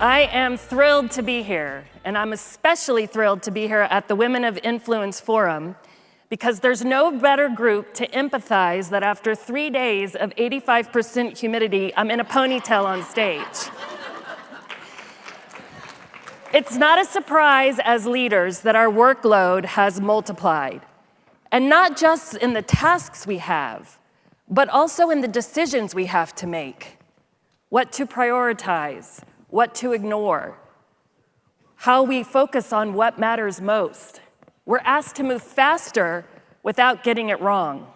I am thrilled to be here, and I'm especially thrilled to be here at the Women of Influence Forum, because there's no better group to empathize that after 3 days of 85% humidity, I'm in a ponytail on stage. It's not a surprise as leaders that our workload has multiplied, and not just in the tasks we have, but also in the decisions we have to make. What to prioritize, what to ignore, how we focus on what matters most. We're asked to move faster without getting it wrong.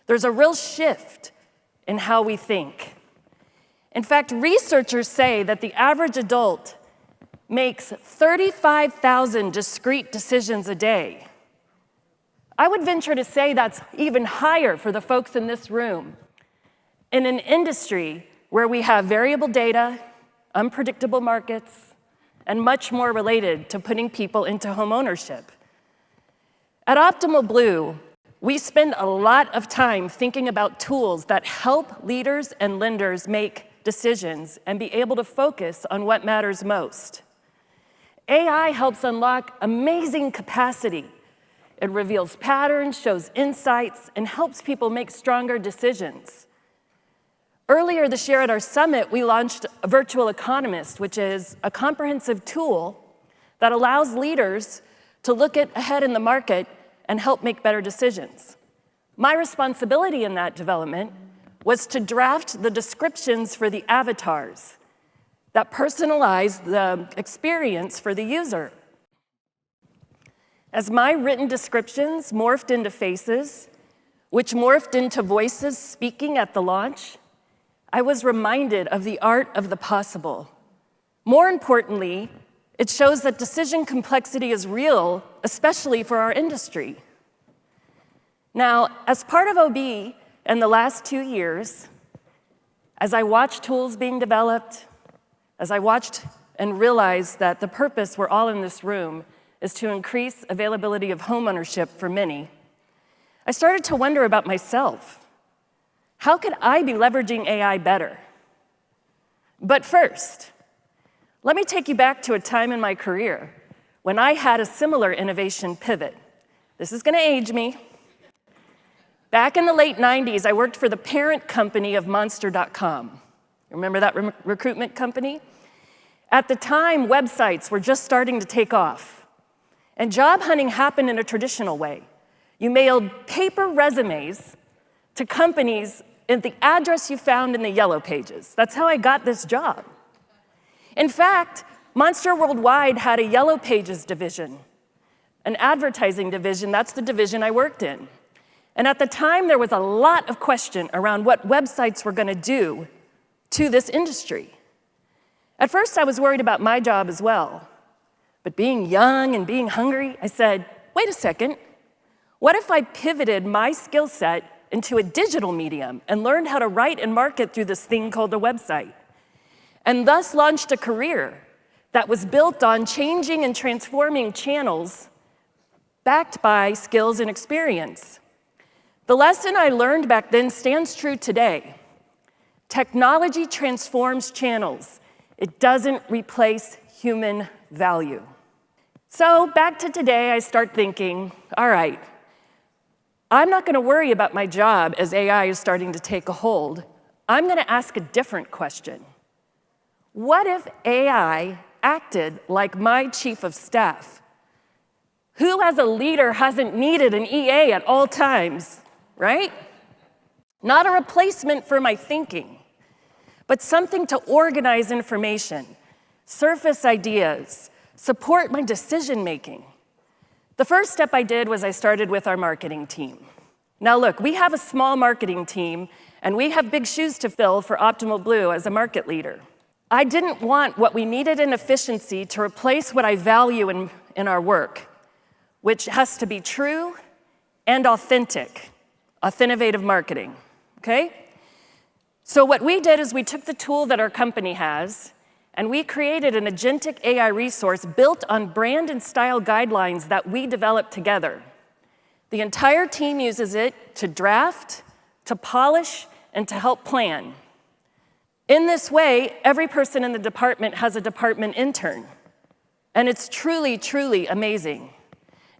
There's a real shift in how we think. In fact, researchers say that the average adult makes 35,000 discrete decisions a day. I would venture to say that's even higher for the folks in this room. In an industry where we have variable data, unpredictable markets, and much more related to putting people into home ownership. At Optimal Blue, we spend a lot of time thinking about tools that help leaders and lenders make decisions and be able to focus on what matters most. AI helps unlock amazing capacity. It reveals patterns, shows insights, and helps people make stronger decisions. Earlier this year at our summit, we launched a Virtual Economist, which is a comprehensive tool that allows leaders to look ahead in the market and help make better decisions. My responsibility in that development was to draft the descriptions for the avatars that personalize the experience for the user. As my written descriptions morphed into faces, which morphed into voices speaking at the launch, I was reminded of the art of the possible. More importantly, it shows that decision complexity is real, especially for our industry. Now, as part of OB in the last 2 years, as I watched tools being developed, as I watched and realized that the purpose we're all in this room is to increase availability of homeownership for many, I started to wonder about myself. How could I be leveraging AI better? But first, let me take you back to a time in my career when I had a similar innovation pivot. This is going to age me. Back in the late 90s, I worked for the parent company of Monster.com. Remember that recruitment company? At the time, websites were just starting to take off. And job hunting happened in a traditional way. You mailed paper resumes to companies in the address you found in the yellow pages. That's how I got this job. In fact, Monster Worldwide had a yellow pages division, an advertising division. That's the division I worked in. And at the time, there was a lot of question around what websites were going to do to this industry. At first, I was worried about my job as well. But being young and being hungry, I said, wait a second. What if I pivoted my skill set into a digital medium and learned how to write and market through this thing called a website? And thus launched a career that was built on changing and transforming channels backed by skills and experience. The lesson I learned back then stands true today. Technology transforms channels. It doesn't replace human value. So back to today, I start thinking, all right, I'm not going to worry about my job as AI is starting to take a hold. I'm going to ask a different question. What if AI acted like my chief of staff? Who as a leader hasn't needed an EA at all times, right? Not a replacement for my thinking, but something to organize information, surface ideas, support my decision-making. The first step I did was I started with our marketing team. Now look, we have a small marketing team, and we have big shoes to fill for Optimal Blue as a market leader. I didn't want what we needed in efficiency to replace what I value in our work, which has to be true and authentic, authenticative marketing, okay? So what we did is we took the tool that our company has, and we created an agentic AI resource built on brand and style guidelines that we developed together. The entire team uses it to draft, to polish, and to help plan. In this way, every person in the department has a department intern. And it's truly, truly amazing.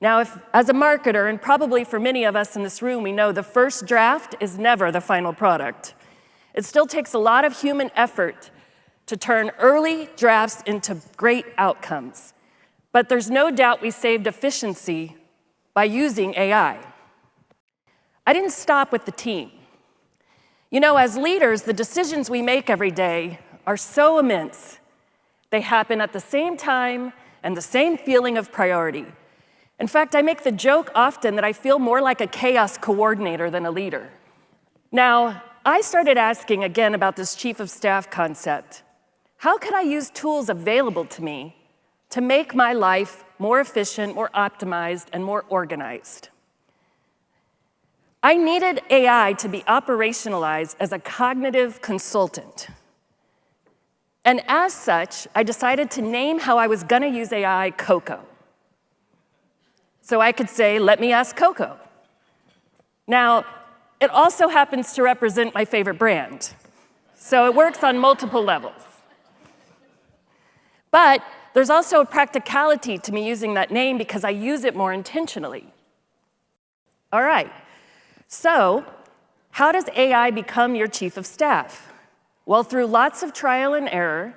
Now, as a marketer, and probably for many of us in this room, we know the first draft is never the final product. It still takes a lot of human effort to turn early drafts into great outcomes. But there's no doubt we saved efficiency by using AI. I didn't stop with the team. You know, as leaders, the decisions we make every day are so immense. They happen at the same time and the same feeling of priority. In fact, I make the joke often that I feel more like a chaos coordinator than a leader. Now, I started asking again about this chief of staff concept. How could I use tools available to me to make my life more efficient, more optimized, and more organized? I needed AI to be operationalized as a cognitive consultant. And as such, I decided to name how I was gonna use AI Coco. So I could say, let me ask Coco. Now, it also happens to represent my favorite brand. So it works on multiple levels. But there's also a practicality to me using that name because I use it more intentionally. All right, so how does AI become your chief of staff? Well, through lots of trial and error,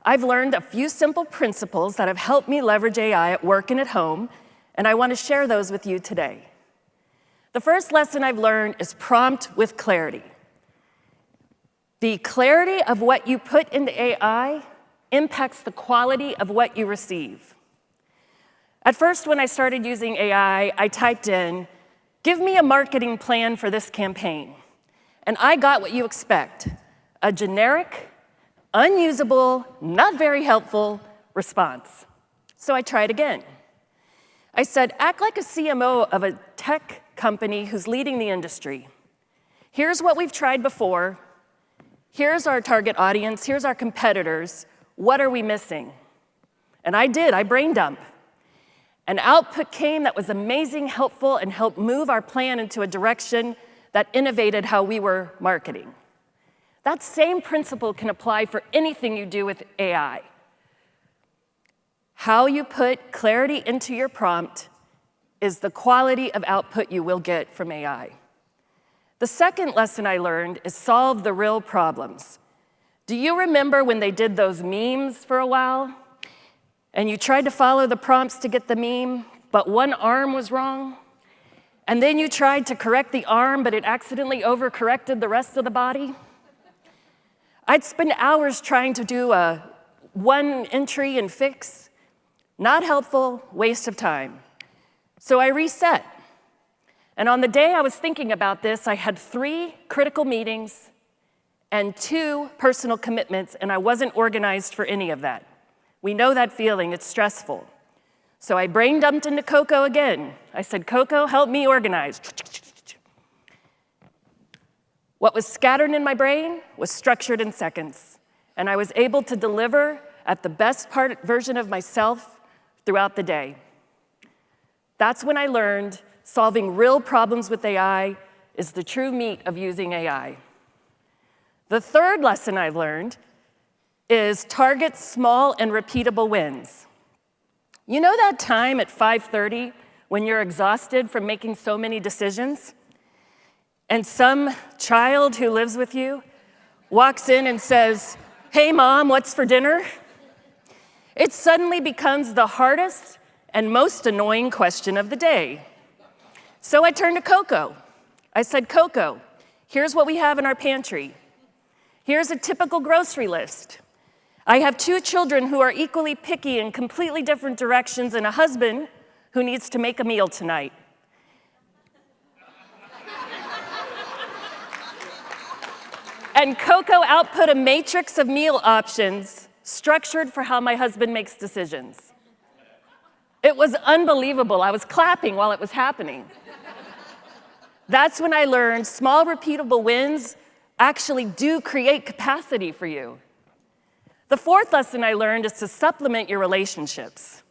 I've learned a few simple principles that have helped me leverage AI at work and at home, and I want to share those with you today. The first lesson I've learned is prompt with clarity. The clarity of what you put into AI impacts the quality of what you receive. At first, when I started using AI, I typed in, give me a marketing plan for this campaign. And I got what you expect, a generic, unusable, not very helpful response. So I tried again. I said, act like a CMO of a tech company who's leading the industry. Here's what we've tried before. Here's our target audience. Here's our competitors. What are we missing? And I did. I brain dump. An output came that was amazing, helpful, and helped move our plan into a direction that innovated how we were marketing. That same principle can apply for anything you do with AI. How you put clarity into your prompt is the quality of output you will get from AI. The second lesson I learned is solve the real problems. Do you remember when they did those memes for a while? And you tried to follow the prompts to get the meme, but one arm was wrong? And then you tried to correct the arm, but it accidentally overcorrected the rest of the body? I'd spend hours trying to do a one entry and fix. Not helpful, waste of time. So I reset. And on the day I was thinking about this, I had 3 critical meetings and 2 personal commitments, and I wasn't organized for any of that. We know that feeling, it's stressful. So I brain dumped into Coco again. I said, Coco, help me organize. What was scattered in my brain was structured in seconds, and I was able to deliver at the best version of myself throughout the day. That's when I learned solving real problems with AI is the true meat of using AI. The third lesson I've learned is target small and repeatable wins. You know that time at 5:30 when you're exhausted from making so many decisions? And some child who lives with you walks in and says, hey, Mom, what's for dinner? It suddenly becomes the hardest and most annoying question of the day. So I turned to Coco. I said, Coco, here's what we have in our pantry. Here's a typical grocery list. I have 2 children who are equally picky in completely different directions and a husband who needs to make a meal tonight. And Coco output a matrix of meal options structured for how my husband makes decisions. It was unbelievable. I was clapping while it was happening. That's when I learned small, repeatable wins actually do create capacity for you. The fourth lesson I learned is to supplement your relationships.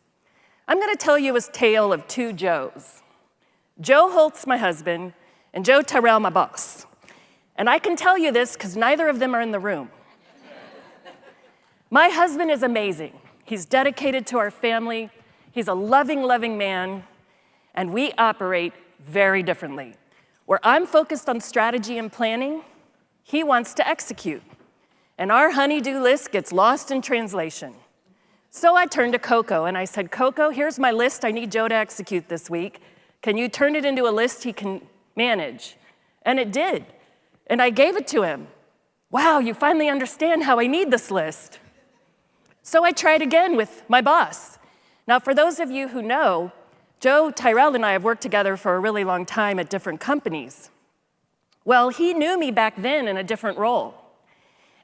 I'm going to tell you a tale of 2 Joes. Joe Holtz, my husband, and Joe Tyrell, my boss. And I can tell you this because neither of them are in the room. My husband is amazing. He's dedicated to our family. He's a loving, loving man, and we operate very differently. Where I'm focused on strategy and planning, he wants to execute. And our honey-do list gets lost in translation. So I turned to Coco and I said, Coco, here's my list I need Joe to execute this week. Can you turn it into a list he can manage? And it did. And I gave it to him. Wow, you finally understand how I need this list. So I tried again with my boss. Now, for those of you who know, Joe Tyrell and I have worked together for a really long time at different companies. Well, he knew me back then in a different role.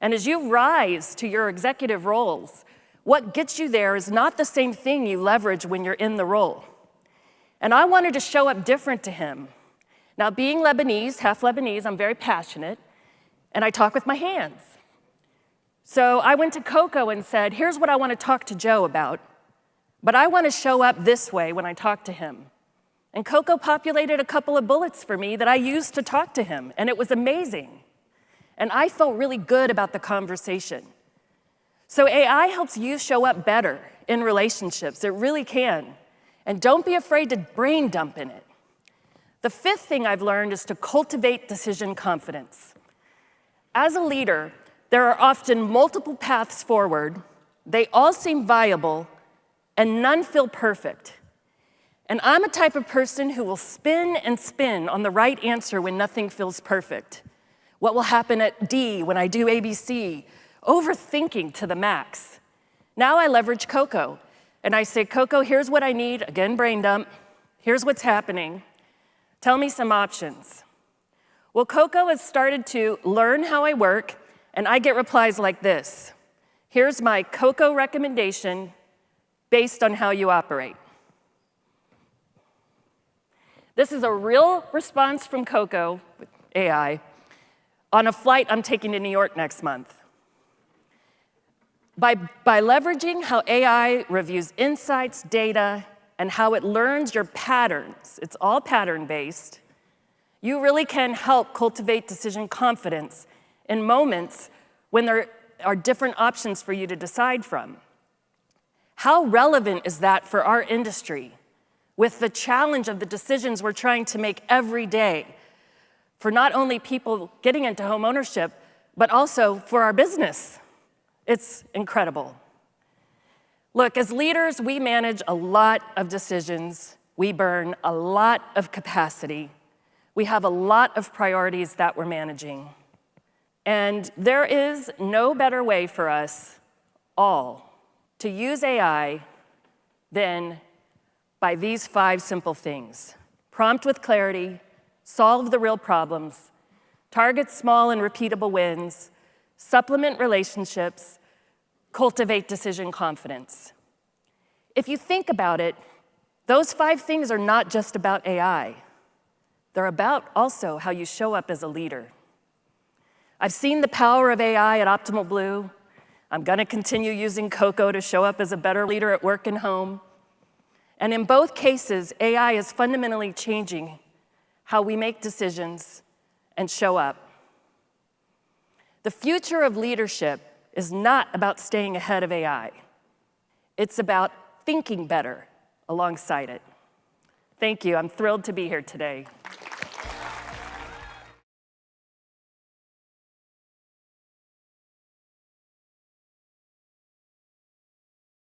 And as you rise to your executive roles, what gets you there is not the same thing you leverage when you're in the role. And I wanted to show up different to him. Now, being Lebanese, half Lebanese, I'm very passionate, and I talk with my hands. So I went to Coco and said, here's what I want to talk to Joe about, but I want to show up this way when I talk to him. And Coco populated a couple of bullets for me that I used to talk to him, and it was amazing. And I felt really good about the conversation. So AI helps you show up better in relationships. It really can. And don't be afraid to brain dump in it. The fifth thing I've learned is to cultivate decision confidence. As a leader, there are often multiple paths forward. They all seem viable, and none feel perfect. And I'm a type of person who will spin and spin on the right answer when nothing feels perfect. What will happen at D when I do ABC? Overthinking to the max. Now I leverage Coco, and I say, Coco, here's what I need. Again, brain dump. Here's what's happening. Tell me some options. Well, Coco has started to learn how I work, and I get replies like this. Here's my Coco recommendation based on how you operate. This is a real response from Coco, with AI, on a flight I'm taking to New York next month. By leveraging how AI reviews insights, data, and how it learns your patterns, it's all pattern-based, you really can help cultivate decision confidence in moments when there are different options for you to decide from. How relevant is that for our industry with the challenge of the decisions we're trying to make every day for not only people getting into home ownership, but also for our business? It's incredible. Look, as leaders, we manage a lot of decisions. We burn a lot of capacity. We have a lot of priorities that we're managing. And there is no better way for us all to use AI than by these 5 simple things. Prompt with clarity, solve the real problems, target small and repeatable wins, supplement relationships, cultivate decision confidence. If you think about it, those 5 things are not just about AI. They're about also how you show up as a leader. I've seen the power of AI at Optimal Blue. I'm going to continue using Coco to show up as a better leader at work and home. And in both cases, AI is fundamentally changing how we make decisions and show up. The future of leadership is not about staying ahead of AI. It's about thinking better alongside it. Thank you. I'm thrilled to be here today.